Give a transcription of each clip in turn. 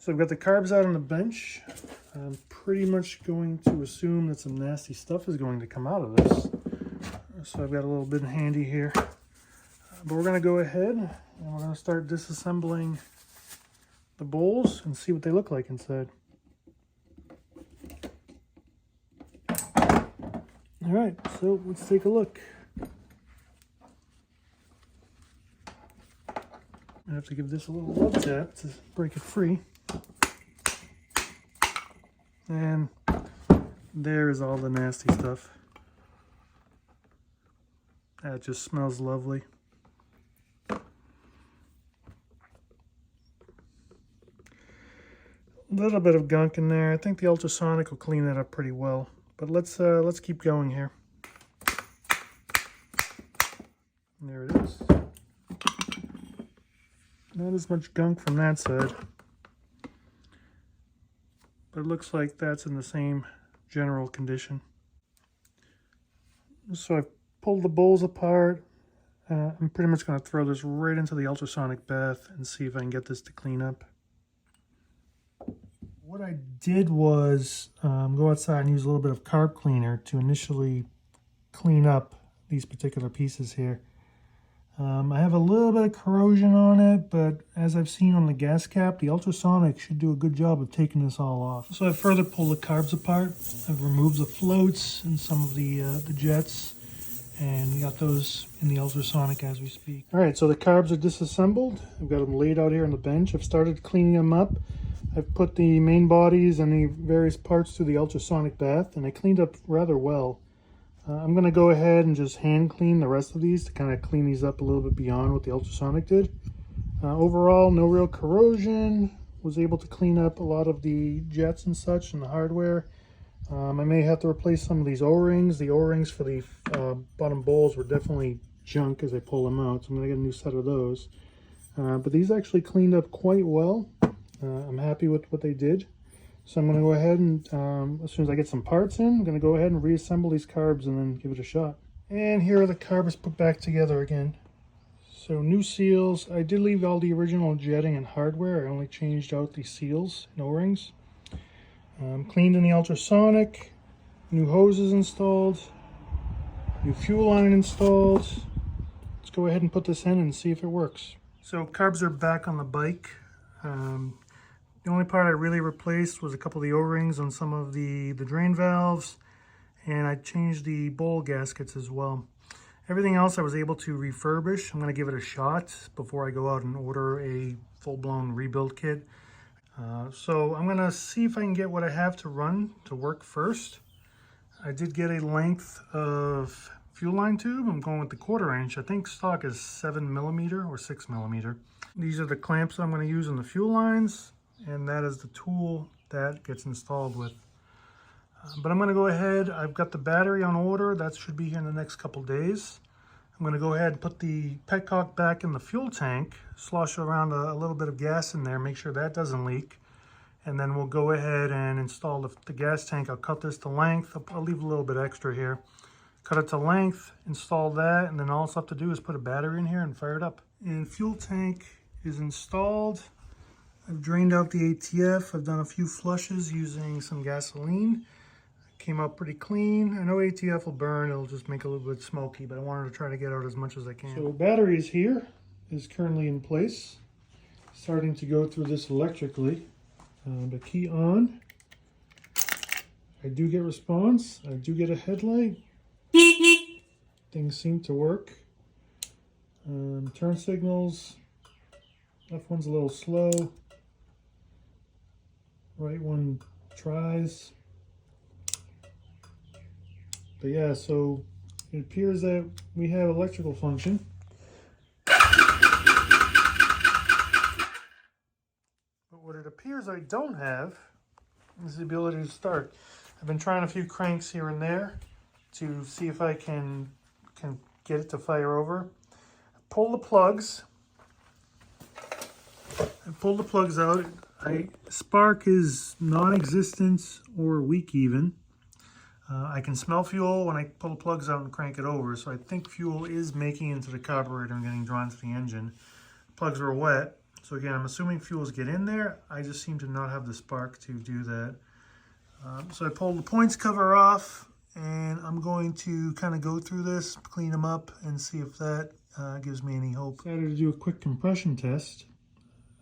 So I've got the carbs out on the bench. I'm pretty much going to assume that some nasty stuff is going to come out of this. So I've got a little bit handy here. But we're going to go ahead and we're going to start disassembling the bowls and see what they look like inside. All right, so let's take a look. I have to give this a little love tap to break it free. And there is all the nasty stuff. That just smells lovely. A little bit of gunk in there. I think the ultrasonic will clean that up pretty well. But let's keep going here. There it is. Not as much gunk from that side. But it looks like that's in the same general condition. So I've pulled the bowls apart. I'm pretty much going to throw this right into the ultrasonic bath and see if I can get this to clean up. What I did was go outside and use a little bit of carb cleaner to initially clean up these particular pieces here. I have a little bit of corrosion on it, but as I've seen on the gas cap, the ultrasonic should do a good job of taking this all off. So I've further pulled the carbs apart. I've removed the floats and some of the jets, and we got those in the ultrasonic as we speak. All right, so the carbs are disassembled. I've got them laid out here on the bench. I've started cleaning them up. I've put the main bodies and the various parts through the ultrasonic bath, and I cleaned up rather well. I'm going to go ahead and just hand clean the rest of these to kind of clean these up a little bit beyond what the ultrasonic did. Overall, no real corrosion. Was able to clean up a lot of the jets and such and the hardware. I may have to replace some of these O-rings. The O-rings for the bottom bowls were definitely junk as I pull them out, so I'm going to get a new set of those. But these actually cleaned up quite well. I'm happy with what they did. So I'm going to go ahead and, as soon as I get some parts in, I'm going to go ahead and reassemble these carbs and then give it a shot. And here are the carbs put back together again. So new seals. I did leave all the original jetting and hardware. I only changed out the seals and O-rings. Cleaned in the ultrasonic. New hoses installed. New fuel line installed. Let's go ahead and put this in and see if it works. So carbs are back on the bike. The only part I really replaced was a couple of the O-rings on some of the drain valves, and I changed the bowl gaskets as well. Everything else I was able to refurbish. I'm going to give it a shot before I go out and order a full-blown rebuild kit. So I'm going to see if I can get what I have to run to work first. I did get a length of fuel line tube. I'm going with the 1/4 inch. I think stock is 7mm or 6mm. These are the clamps that I'm going to use on the fuel lines. And that is the tool that gets installed with. But I'm going to go ahead. I've got the battery on order. That should be here in the next couple days. I'm going to go ahead and put the petcock back in the fuel tank, slosh around a little bit of gas in there, make sure that doesn't leak. And then we'll go ahead and install the gas tank. I'll cut this to length. I'll leave a little bit extra here. Cut it to length, install that, and then all it's have to do is put a battery in here and fire it up. And fuel tank is installed. I've drained out the ATF. I've done a few flushes using some gasoline. Came out pretty clean. I know ATF will burn. It'll just make it a little bit smoky, but I wanted to try to get out as much as I can. So battery is here, is currently in place. Starting to go through this electrically. The key on. I do get response. I do get a headlight. Things seem to work. Turn signals. Left one's a little slow. Right one tries. But yeah, so it appears that we have electrical function. But what it appears I don't have is the ability to start. I've been trying a few cranks here and there to see if I can get it to fire over. Pull the plugs. I pulled the plugs out. Spark is non-existent or weak even. I can smell fuel when I pull the plugs out and crank it over, so I think fuel is making it into the carburetor and getting drawn to the engine. Plugs are wet, So again, I'm assuming fuels get in there. I just seem to not have the spark to do that. So I pulled the points cover off, and I'm going to kind of go through this, clean them up, and see if that gives me any hope. Decided to do a quick compression test.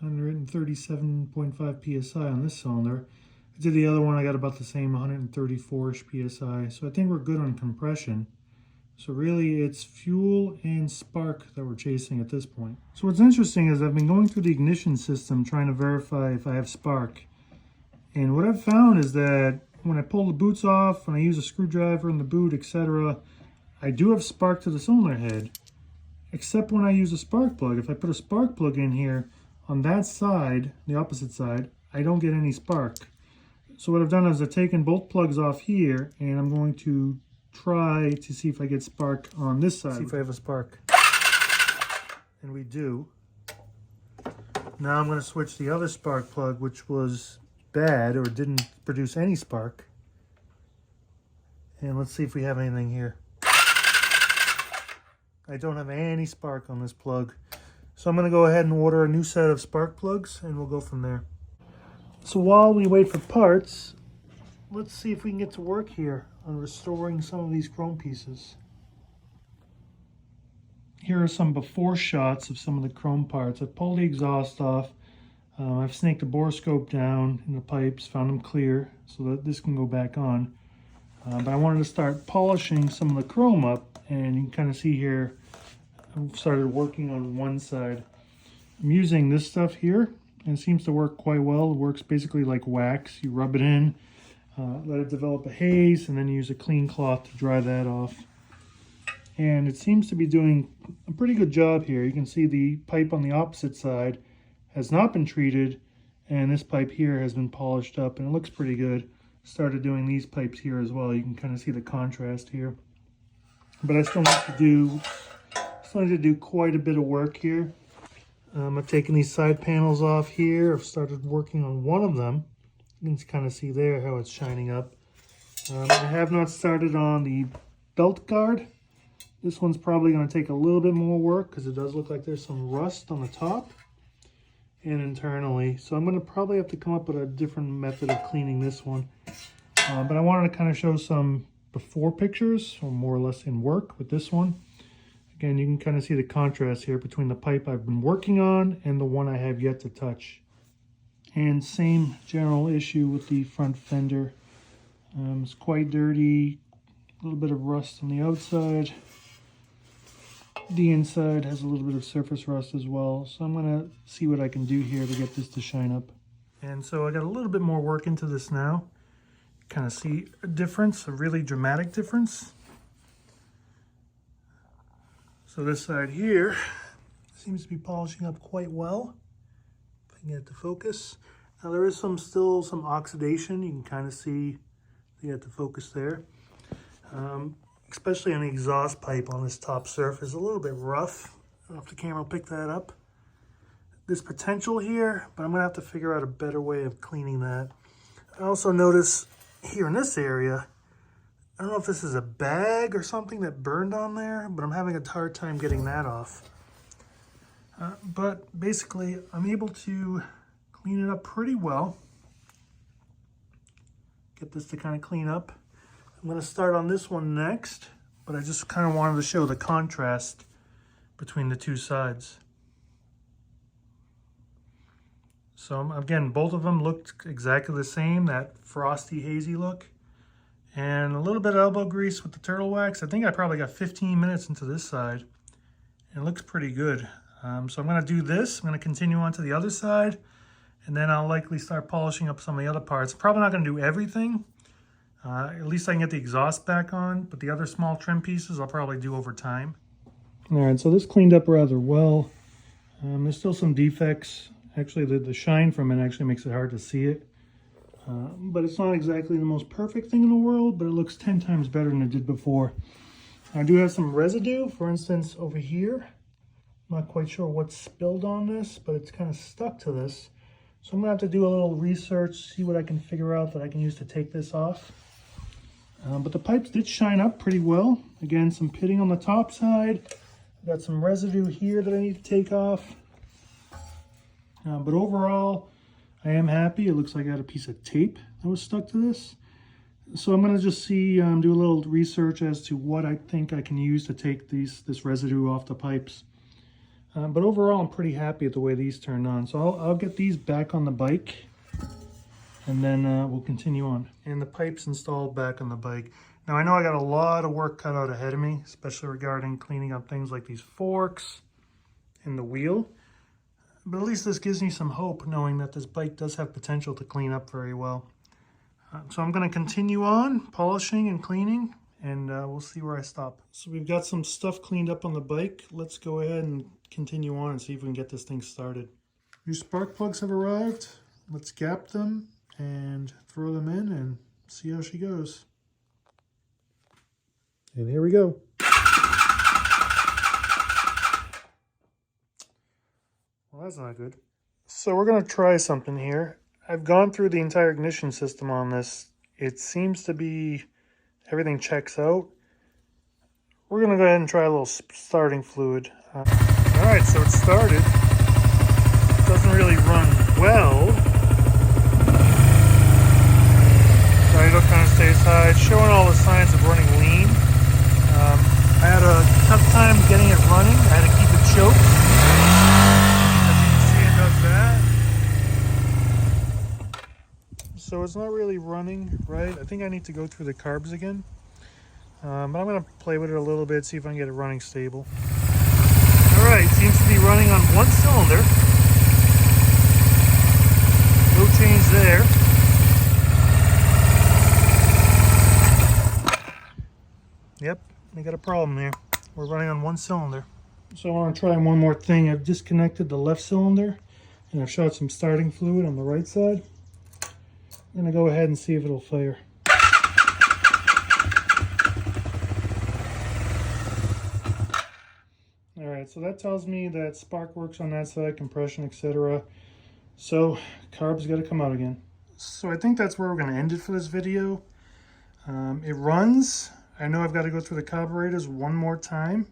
137.5 psi on this cylinder. I did the other one, I got about the same 134-ish psi. So I think we're good on compression. So really it's fuel and spark that we're chasing at this point. So what's interesting is I've been going through the ignition system trying to verify if I have spark. And what I've found is that when I pull the boots off, when I use a screwdriver in the boot, etc., I do have spark to the cylinder head. Except when I use a spark plug. If I put a spark plug in here, on that side, the opposite side, I don't get any spark. So what I've done is I've taken both plugs off here, and I'm going to try to see if I get spark on this side. See if I have a spark. And we do. Now I'm going to switch the other spark plug, which was bad or didn't produce any spark. And let's see if we have anything here. I don't have any spark on this plug. So I'm going to go ahead and order a new set of spark plugs, and we'll go from there. So while we wait for parts, let's see if we can get to work here on restoring some of these chrome pieces. Here are some before shots of some of the chrome parts. I've pulled the exhaust off. I've snaked the borescope down in the pipes, found them clear so that this can go back on. But I wanted to start polishing some of the chrome up, and you can kind of see here I've started working on one side. I'm using this stuff here, and it seems to work quite well. It works basically like wax. You rub it in, let it develop a haze, and then you use a clean cloth to dry that off. And it seems to be doing a pretty good job here. You can see the pipe on the opposite side has not been treated, and this pipe here has been polished up, and it looks pretty good. Started doing these pipes here as well. You can kind of see the contrast here. But I still need to do quite a bit of work here. I've taken these side panels off here. I've started working on one of them. You can kind of see there how it's shining up. I have not started on the belt guard. This one's probably going to take a little bit more work because it does look like there's some rust on the top and internally. So I'm going to probably have to come up with a different method of cleaning this one. But I wanted to kind of show some before pictures, or more or less in work with this one. Again, you can kind of see the contrast here between the pipe I've been working on and the one I have yet to touch. And same general issue with the front fender. It's quite dirty, a little bit of rust on the outside. The inside has a little bit of surface rust as well. So I'm going to see what I can do here to get this to shine up. And so I got a little bit more work into this now. Kind of see a difference, a really dramatic difference. So this side here seems to be polishing up quite well. If I can get it to focus. Now there is still some oxidation. You can kind of see the focus there. Especially on the exhaust pipe on this top surface, a little bit rough. I don't know if the camera will pick that up. There's potential here, but I'm gonna have to figure out a better way of cleaning that. I also notice here in this area, I don't know if this is a bag or something that burned on there, but I'm having a hard time getting that off. But basically, I'm able to clean it up pretty well. Get this to kind of clean up. I'm going to start on this one next, but I just kind of wanted to show the contrast between the two sides. So again, both of them looked exactly the same, that frosty, hazy look. And a little bit of elbow grease with the turtle wax. I think I probably got 15 minutes into this side. And it looks pretty good. So I'm going to do this. I'm going to continue on to the other side. And then I'll likely start polishing up some of the other parts. Probably not going to do everything. At least I can get the exhaust back on. But the other small trim pieces I'll probably do over time. All right, so this cleaned up rather well. There's still some defects. Actually, the shine from it actually makes it hard to see it. But it's not exactly the most perfect thing in the world, but it looks 10 times better than it did before. I do have some residue, for instance, over here. I'm not quite sure what's spilled on this, but it's kind of stuck to this. So I'm going to have to do a little research, see what I can figure out that I can use to take this off. But the pipes did shine up pretty well. Again, some pitting on the top side. Got some residue here that I need to take off. But overall, I am happy. It looks like I had a piece of tape that was stuck to this. So I'm going to just see, do a little research as to what I think I can use to take this residue off the pipes. But overall, I'm pretty happy with the way these turned on. So I'll get these back on the bike, and then we'll continue on. And the pipes installed back on the bike. Now I know I got a lot of work cut out ahead of me, especially regarding cleaning up things like these forks and the wheel. But at least this gives me some hope, knowing that this bike does have potential to clean up very well. So I'm going to continue on polishing and cleaning, and we'll see where I stop. So we've got some stuff cleaned up on the bike. Let's go ahead and continue on and see if we can get this thing started. New spark plugs have arrived. Let's gap them and throw them in and see how she goes. And here we go. Well, that's not good. So we're going to try something here. I've gone through the entire ignition system on this. It seems to be everything checks out. We're going to go ahead and try a little starting fluid. Alright, so it started. It doesn't really run well. The idle kind of stays high. It's showing all the signs of running lean. I had a tough time getting it running. I had to keep it choked. As you can see, it does that. So it's not really running right. I think I need to go through the carbs again. But I'm going to play with it a little bit, see if I can get it running stable. Alright, seems to be running on one cylinder. No change there. Yep, we got a problem here. We're running on one cylinder. So I want to try one more thing. I've disconnected the left cylinder and I've shot some starting fluid on the right side. I'm going to go ahead and see if it'll fire. Alright, so that tells me that spark works on that side, compression, etc. So carb's got to come out again. So I think that's where we're going to end it for this video. It runs. I know I've got to go through the carburetors one more time.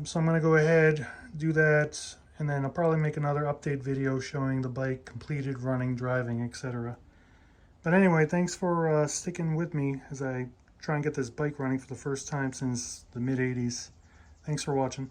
So I'm going to go ahead, do that, and then I'll probably make another update video showing the bike completed, running, driving, etc. But anyway, thanks for sticking with me as I try and get this bike running for the first time since the mid-80s. Thanks for watching.